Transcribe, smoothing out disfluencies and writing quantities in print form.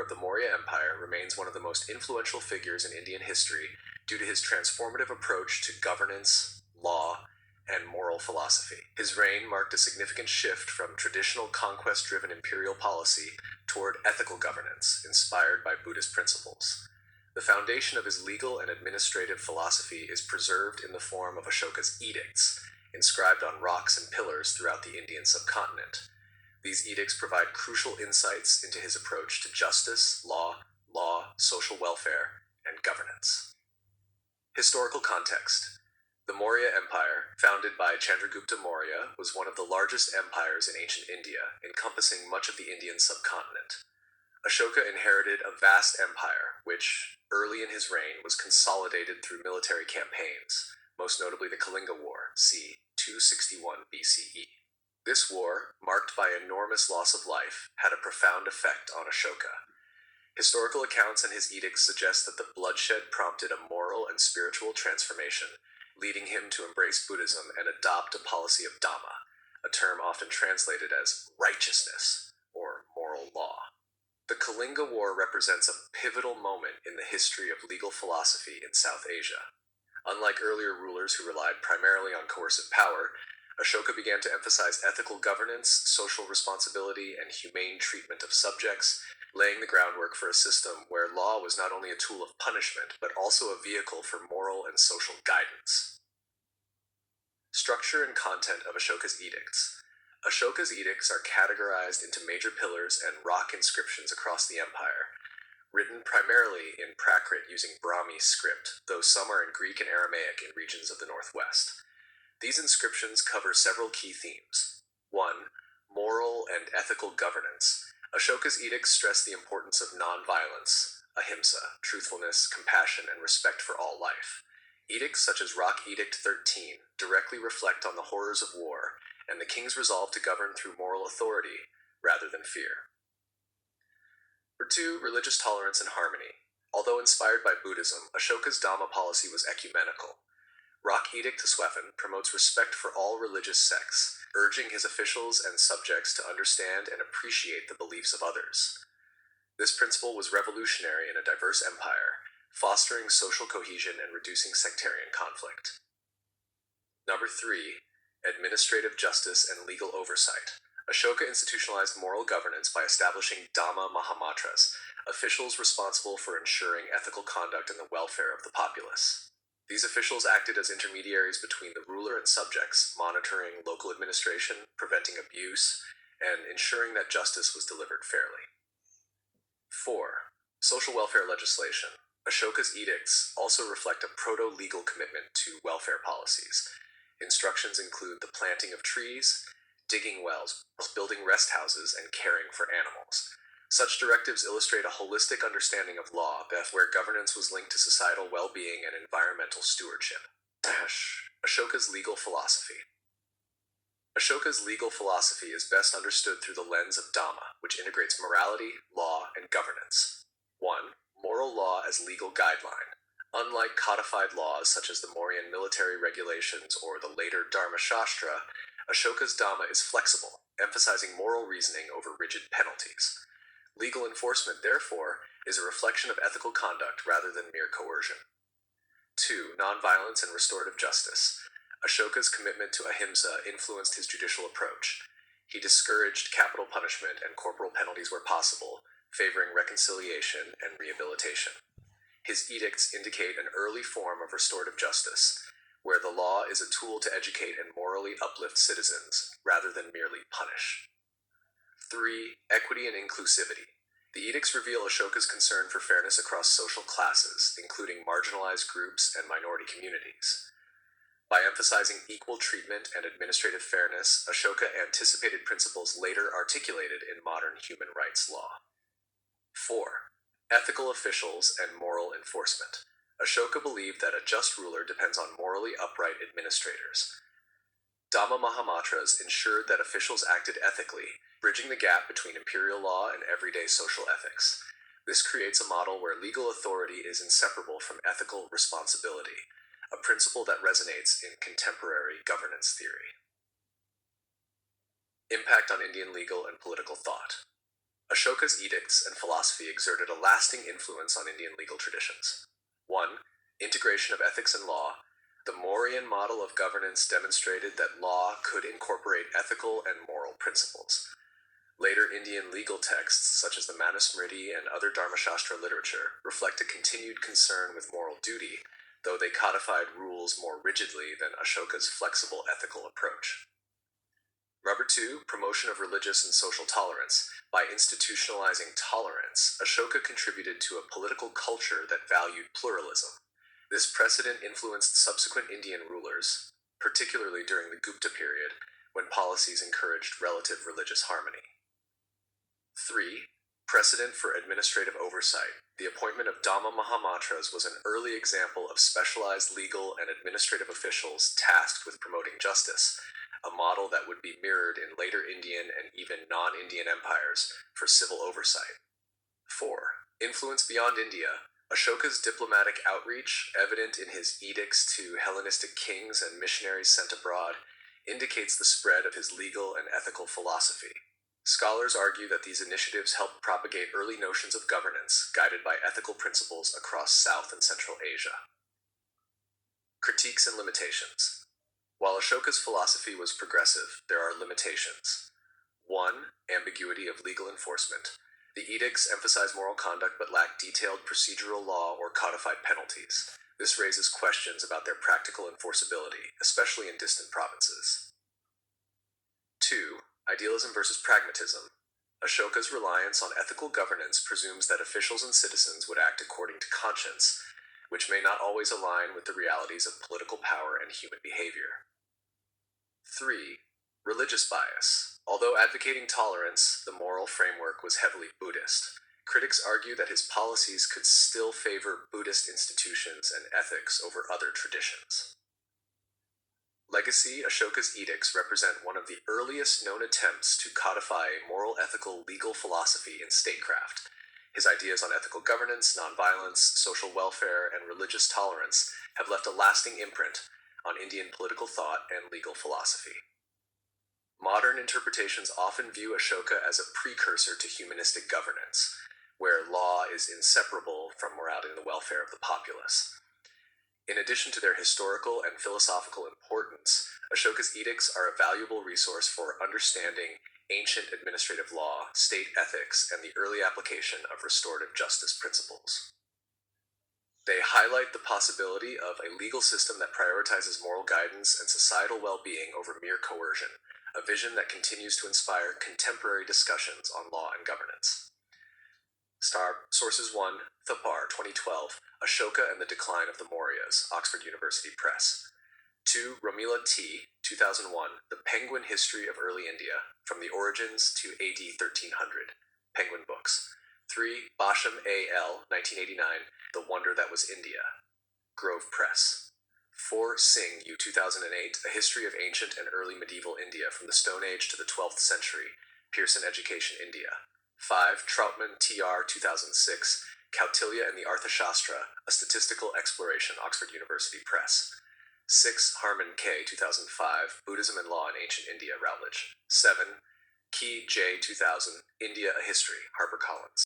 of the Maurya Empire, remains one of the most influential figures in Indian history due to his transformative approach to governance, law, and moral philosophy. His reign marked a significant shift from traditional conquest-driven imperial policy toward ethical governance, inspired by Buddhist principles. The foundation of his legal and administrative philosophy is preserved in the form of Ashoka's edicts, inscribed on rocks and pillars throughout the Indian subcontinent. These edicts provide crucial insights into his approach to justice, law, social welfare, and governance. Historical context. The Maurya Empire, founded by Chandragupta Maurya, was one of the largest empires in ancient India, encompassing much of the Indian subcontinent. Ashoka inherited a vast empire, which, early in his reign, was consolidated through military campaigns, most notably the Kalinga War, c. 261 BCE. This war, marked by enormous loss of life, had a profound effect on Ashoka. Historical accounts and his edicts suggest that the bloodshed prompted a moral and spiritual transformation, leading him to embrace Buddhism and adopt a policy of Dhamma, a term often translated as righteousness or moral law. The Kalinga War represents a pivotal moment in the history of legal philosophy in South Asia. Unlike earlier rulers who relied primarily on coercive power, Ashoka began to emphasize ethical governance, social responsibility, and humane treatment of subjects, laying the groundwork for a system where law was not only a tool of punishment, but also a vehicle for moral and social guidance. Structure and content of Ashoka's edicts. Ashoka's edicts are categorized into major pillars and rock inscriptions across the empire, written primarily in Prakrit using Brahmi script, though some are in Greek and Aramaic in regions of the northwest. These inscriptions cover several key themes. 1. Moral and ethical governance. Ashoka's edicts stress the importance of non-violence, ahimsa, truthfulness, compassion, and respect for all life. Edicts such as Rock Edict 13 directly reflect on the horrors of war and the king's resolve to govern through moral authority rather than fear. 2. Religious tolerance and harmony. Although inspired by Buddhism, Ashoka's Dhamma policy was ecumenical. Rock Edict 11 promotes respect for all religious sects, urging his officials and subjects to understand and appreciate the beliefs of others. This principle was revolutionary in a diverse empire, fostering social cohesion and reducing sectarian conflict. 3. Administrative justice and legal oversight. Ashoka institutionalized moral governance by establishing Dhamma Mahamatras, officials responsible for ensuring ethical conduct and the welfare of the populace. These officials acted as intermediaries between the ruler and subjects, monitoring local administration, preventing abuse, and ensuring that justice was delivered fairly. 4. Social welfare legislation. Ashoka's edicts also reflect a proto-legal commitment to welfare policies. Instructions include the planting of trees, digging wells, building rest houses, and caring for animals. Such directives illustrate a holistic understanding of law, where governance was linked to societal well-being and environmental stewardship. Ashoka's legal philosophy. Ashoka's legal philosophy is best understood through the lens of Dhamma, which integrates morality, law, and governance. 1. Moral law as legal guideline. Unlike codified laws such as the Mauryan military regulations or the later Dharma Shastra, Ashoka's Dhamma is flexible, emphasizing moral reasoning over rigid penalties. Legal enforcement, therefore, is a reflection of ethical conduct rather than mere coercion. 2. Nonviolence and restorative justice. Ashoka's commitment to ahimsa influenced his judicial approach. He discouraged capital punishment and corporal penalties where possible, favoring reconciliation and rehabilitation. His edicts indicate an early form of restorative justice, where the law is a tool to educate and morally uplift citizens rather than merely punish. 3. Equity and inclusivity. The edicts reveal Ashoka's concern for fairness across social classes, including marginalized groups and minority communities. By emphasizing equal treatment and administrative fairness, Ashoka anticipated principles later articulated in modern human rights law. 4. Ethical officials and moral enforcement. Ashoka believed that a just ruler depends on morally upright administrators. Dhamma Mahamatras ensured that officials acted ethically, bridging the gap between imperial law and everyday social ethics. This creates a model where legal authority is inseparable from ethical responsibility, a principle that resonates in contemporary governance theory. Impact on Indian legal and political thought. Ashoka's edicts and philosophy exerted a lasting influence on Indian legal traditions. 1. Integration of ethics and law. The Mauryan model of governance demonstrated that law could incorporate ethical and moral principles. Later Indian legal texts, such as the Manusmriti and other Dharmashastra literature, reflect a continued concern with moral duty, though they codified rules more rigidly than Ashoka's flexible ethical approach. Number 2, promotion of religious and social tolerance. By institutionalizing tolerance, Ashoka contributed to a political culture that valued pluralism. This precedent influenced subsequent Indian rulers, particularly during the Gupta period, when policies encouraged relative religious harmony. 3. Precedent for administrative oversight. The appointment of Dhamma Mahamatras was an early example of specialized legal and administrative officials tasked with promoting justice, a model that would be mirrored in later Indian and even non-Indian empires for civil oversight. 4. Influence beyond India. Ashoka's diplomatic outreach, evident in his edicts to Hellenistic kings and missionaries sent abroad, indicates the spread of his legal and ethical philosophy. Scholars argue that these initiatives helped propagate early notions of governance, guided by ethical principles across South and Central Asia. Critiques and limitations. While Ashoka's philosophy was progressive, there are limitations. 1. Ambiguity of legal enforcement. The edicts emphasize moral conduct but lack detailed procedural law or codified penalties. This raises questions about their practical enforceability, especially in distant provinces. 2. Idealism versus pragmatism. Ashoka's reliance on ethical governance presumes that officials and citizens would act according to conscience, which may not always align with the realities of political power and human behavior. 3. Religious bias. Although advocating tolerance, the moral framework was heavily Buddhist. Critics argue that his policies could still favor Buddhist institutions and ethics over other traditions. Legacy. Ashoka's edicts represent one of the earliest known attempts to codify a moral, ethical, legal philosophy in statecraft. His ideas on ethical governance, nonviolence, social welfare, and religious tolerance have left a lasting imprint on Indian political thought and legal philosophy. Modern interpretations often view Ashoka as a precursor to humanistic governance, where law is inseparable from morality and the welfare of the populace. In addition to their historical and philosophical importance, Ashoka's edicts are a valuable resource for understanding ancient administrative law, state ethics, and the early application of restorative justice principles. They highlight the possibility of a legal system that prioritizes moral guidance and societal well-being over mere coercion, a vision that continues to inspire contemporary discussions on law and governance. Sources 1, Thapar, 2012, Ashoka and the Decline of the Mauryas, Oxford University Press. 2. Romila T., 2001, The Penguin History of Early India, From the Origins to AD 1300, Penguin Books. 3. Basham A. L., 1989, The Wonder That Was India, Grove Press. 4. Singh, U. 2008, A History of Ancient and Early Medieval India from the Stone Age to the 12th Century, Pearson Education, India. 5. Troutman, T.R., 2006, Kautilya and the Arthashastra, A Statistical Exploration, Oxford University Press. 6. Harman, K., 2005, Buddhism and Law in Ancient India, Routledge. 7. Key, J., 2000, India, A History, HarperCollins.